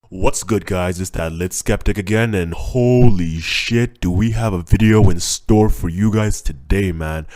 What's good, guys? It's that lit skeptic again, and holy shit, do we have a video in store for you guys today, man.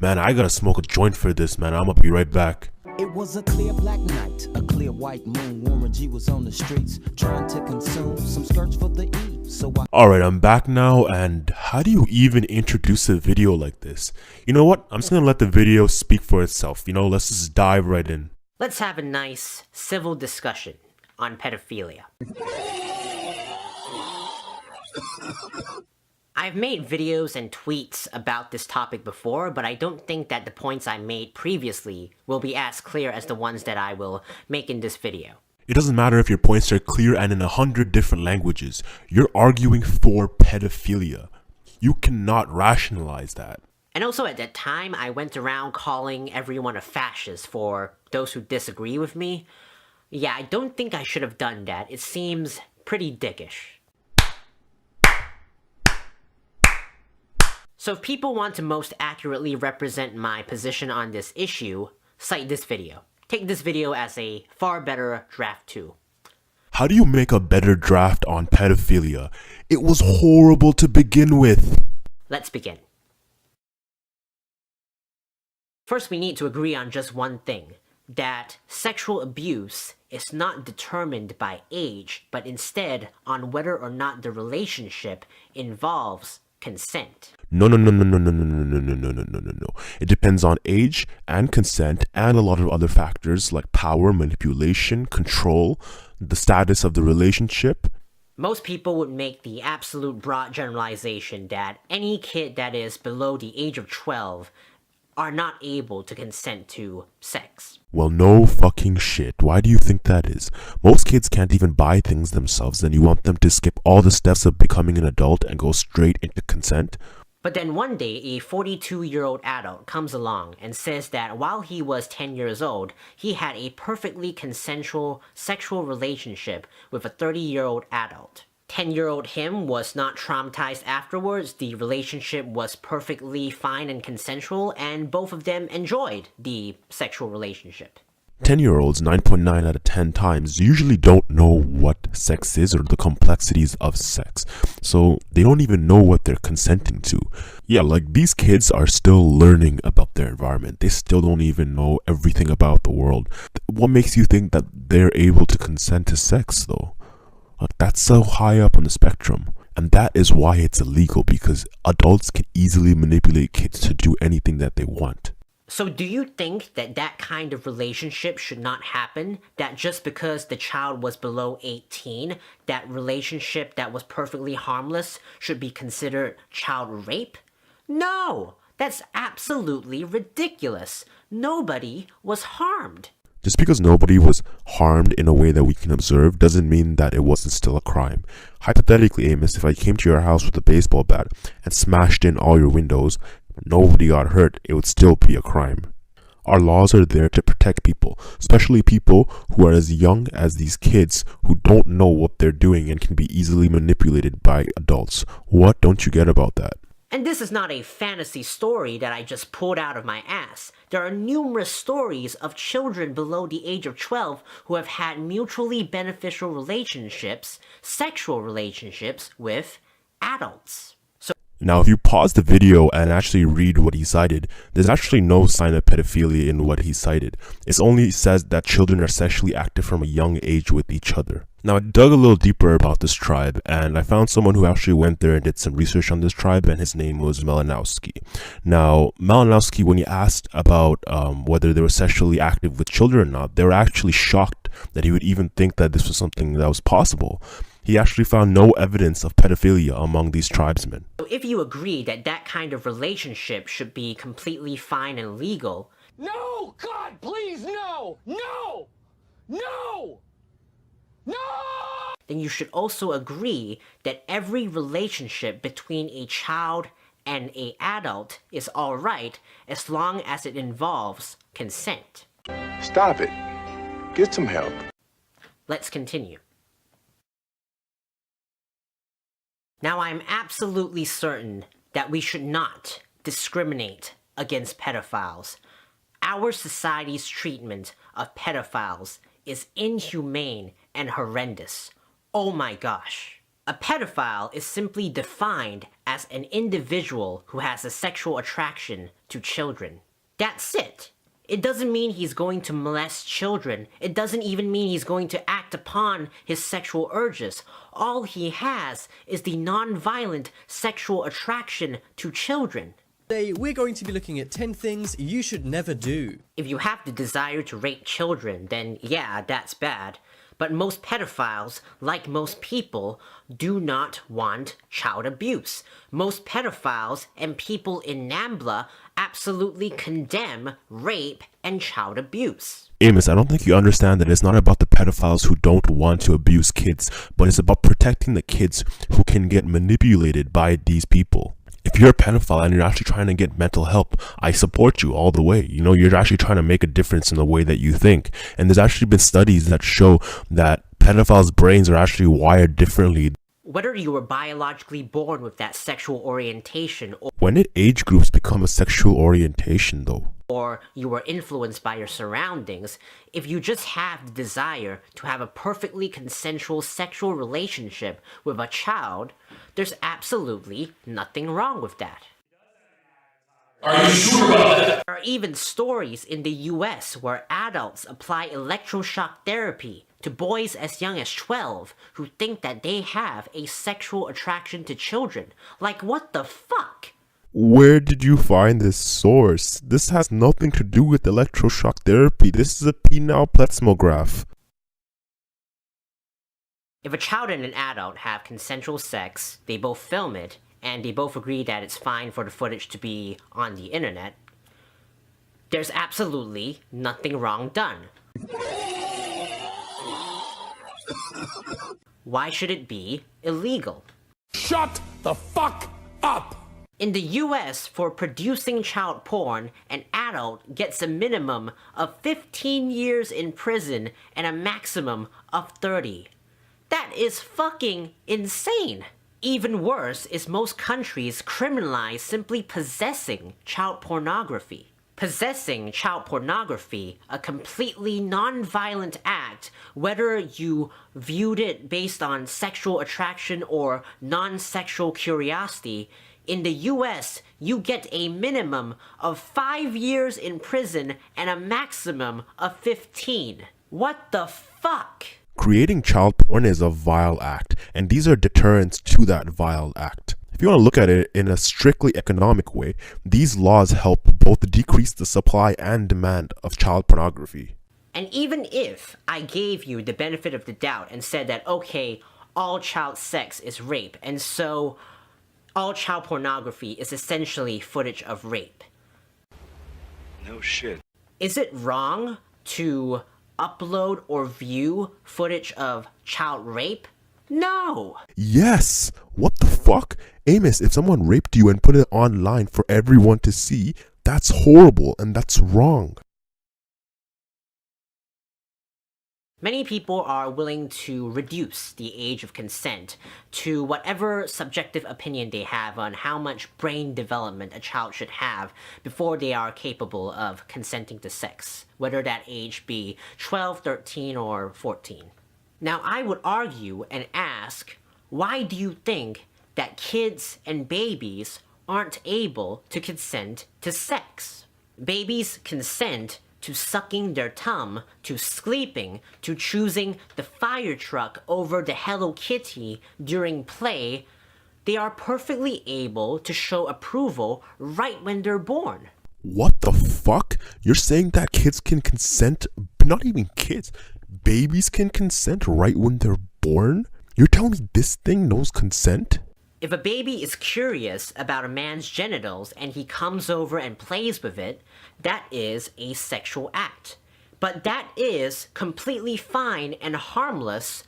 I gotta smoke a joint for this, man. I'm gonna be right back. It was a clear black night, a clear white moon. Warren G was on the streets trying to consume some skirts for the E. So Alright, I'm back now, and how do you even introduce a video like this? You know what? I'm just gonna let the video speak for itself. Let's just dive right in. Let's have a nice civil discussion on pedophilia. I've made videos and tweets about this topic before, but I don't think that the points I made previously will be as clear as the ones that I will make in this video. It doesn't matter if your points are clear and in 100 different languages. You're arguing for pedophilia. You cannot rationalize that. And also at that time, I went around calling everyone a fascist for those who disagree with me. Yeah, I don't think I should have done that. It seems pretty dickish. So if people want to most accurately represent my position on this issue, cite this video. Take this video as a far better draft too. How do you make a better draft on pedophilia? It was horrible to begin with. Let's begin. First, we need to agree on just one thing, that sexual abuse is not determined by age, but instead on whether or not the relationship involves consent. No. It depends on age and consent and a lot of other factors like power, manipulation, control, the status of the relationship. Most people would make the absolute broad generalization that any kid that is below the age of 12 are not able to consent to sex. Well, no fucking shit. Why do you think that is? Most kids can't even buy things themselves, and you want them to skip all the steps of becoming an adult and go straight into consent? But then one day, a 42-year-old adult comes along and says that while he was 10 years old, he had a perfectly consensual sexual relationship with a 30-year-old adult. 10-year-old him was not traumatized afterwards, the relationship was perfectly fine and consensual, and both of them enjoyed the sexual relationship. 10-year-olds 9.9 out of 10 times usually don't know what sex is or the complexities of sex. So they don't even know what they're consenting to. Yeah, like these kids are still learning about their environment. They still don't even know everything about the world. What makes you think that they're able to consent to sex though? Like that's so high up on the spectrum. And that is why it's illegal, because adults can easily manipulate kids to do anything that they want. So do you think that that kind of relationship should not happen? That just because the child was below 18, that relationship that was perfectly harmless should be considered child rape? No! That's absolutely ridiculous. Nobody was harmed. Just because nobody was harmed in a way that we can observe doesn't mean that it wasn't still a crime. Hypothetically, Amos, if I came to your house with a baseball bat and smashed in all your windows, nobody got hurt, it would still be a crime. Our laws are there to protect people, especially people who are as young as these kids who don't know what they're doing and can be easily manipulated by adults. What don't you get about that? And this is not a fantasy story that I just pulled out of my ass. There are numerous stories of children below the age of 12 who have had mutually beneficial relationships, sexual relationships, with adults. Now, if you pause the video and actually read what he cited, there's actually no sign of pedophilia in what he cited. It only says that children are sexually active from a young age with each other. Now, I dug a little deeper about this tribe, and I found someone who actually went there and did some research on this tribe, and his name was Malinowski. Now, Malinowski, when he asked about whether they were sexually active with children or not, they were actually shocked that he would even think that this was something that was possible. He actually found no evidence of pedophilia among these tribesmen. So if you agree that that kind of relationship should be completely fine and legal... No! God, please, no! No! No! No! Then you should also agree that every relationship between a child and an adult is alright as long as it involves consent. Stop it. Get some help. Let's continue. Now, I'm absolutely certain that we should not discriminate against pedophiles. Our society's treatment of pedophiles is inhumane and horrendous. Oh my gosh. A pedophile is simply defined as an individual who has a sexual attraction to children. That's it. It doesn't mean he's going to molest children. It doesn't even mean he's going to act upon his sexual urges. All he has is the non-violent sexual attraction to children. Today, we're going to be looking at 10 things you should never do. If you have the desire to rape children, then yeah, that's bad. But most pedophiles, like most people, do not want child abuse. Most pedophiles and people in NAMBLA absolutely condemn rape and child abuse. Amos, I don't think you understand that it's not about the pedophiles who don't want to abuse kids, but it's about protecting the kids who can get manipulated by these people. If you're a pedophile and you're actually trying to get mental help, I support you all the way. You know, you're actually trying to make a difference in the way that you think. And there's actually been studies that show that pedophiles' brains are actually wired differently. Whether you were biologically born with that sexual orientation When did age groups become a sexual orientation, though? or you were influenced by your surroundings, if you just have the desire to have a perfectly consensual sexual relationship with a child, there's absolutely nothing wrong with that. Are you sure about that? There are even stories in the US where adults apply electroshock therapy to boys as young as 12 who think that they have a sexual attraction to children. Like, what the fuck? Where did you find this source? This has nothing to do with electroshock therapy. This is a penile plethysmograph. If a child and an adult have consensual sex, they both film it, and they both agree that it's fine for the footage to be on the internet, there's absolutely nothing wrong done. Why should it be illegal? Shut the fuck up! In the US, for producing child porn, an adult gets a minimum of 15 years in prison and a maximum of 30. That is fucking insane! Even worse is most countries criminalize simply possessing child pornography. Possessing child pornography, a completely non-violent act, whether you viewed it based on sexual attraction or non-sexual curiosity, in the US, you get a minimum of 5 years in prison and a maximum of 15. What the fuck? Creating child porn is a vile act, and these are deterrents to that vile act. If you want to look at it in a strictly economic way, these laws help both decrease the supply and demand of child pornography. And even if I gave you the benefit of the doubt and said that, okay, all child sex is rape, and so all child pornography is essentially footage of rape. No shit. Is it wrong to upload or view footage of child rape? No! Yes! What the fuck? Amos, if someone raped you and put it online for everyone to see, that's horrible and that's wrong. Many people are willing to reduce the age of consent to whatever subjective opinion they have on how much brain development a child should have before they are capable of consenting to sex, whether that age be 12, 13, or 14. Now, I would argue and ask, why do you think that kids and babies aren't able to consent to sex? Babies consent to sucking their thumb, to sleeping, to choosing the fire truck over the Hello Kitty during play. They are perfectly able to show approval right when they're born. What the fuck? You're saying that kids can consent? Not even kids. Babies can consent right when they're born? You're telling me this thing knows consent? If a baby is curious about a man's genitals and he comes over and plays with it, that is a sexual act. But that is completely fine and harmless.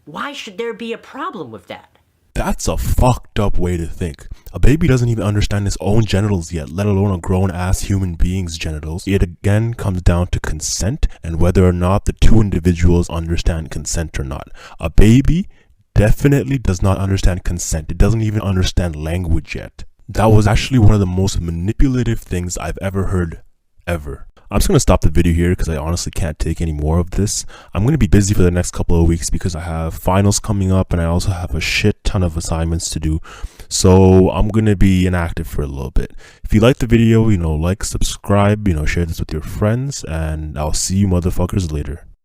Why should there be a problem with that? That's a fucked up way to think. A baby doesn't even understand his own genitals yet, let alone a grown-ass human being's genitals. It again comes down to consent and whether or not the two individuals understand consent or not. A baby definitely does not understand consent. It doesn't even understand language yet. That was actually one of the most manipulative things I've ever heard, ever. I'm just going to stop the video here because I honestly can't take any more of this. I'm going to be busy for the next couple of weeks because I have finals coming up and I also have a shit ton of assignments to do. So I'm going to be inactive for a little bit. If you like the video, like, subscribe, share this with your friends, and I'll see you motherfuckers later.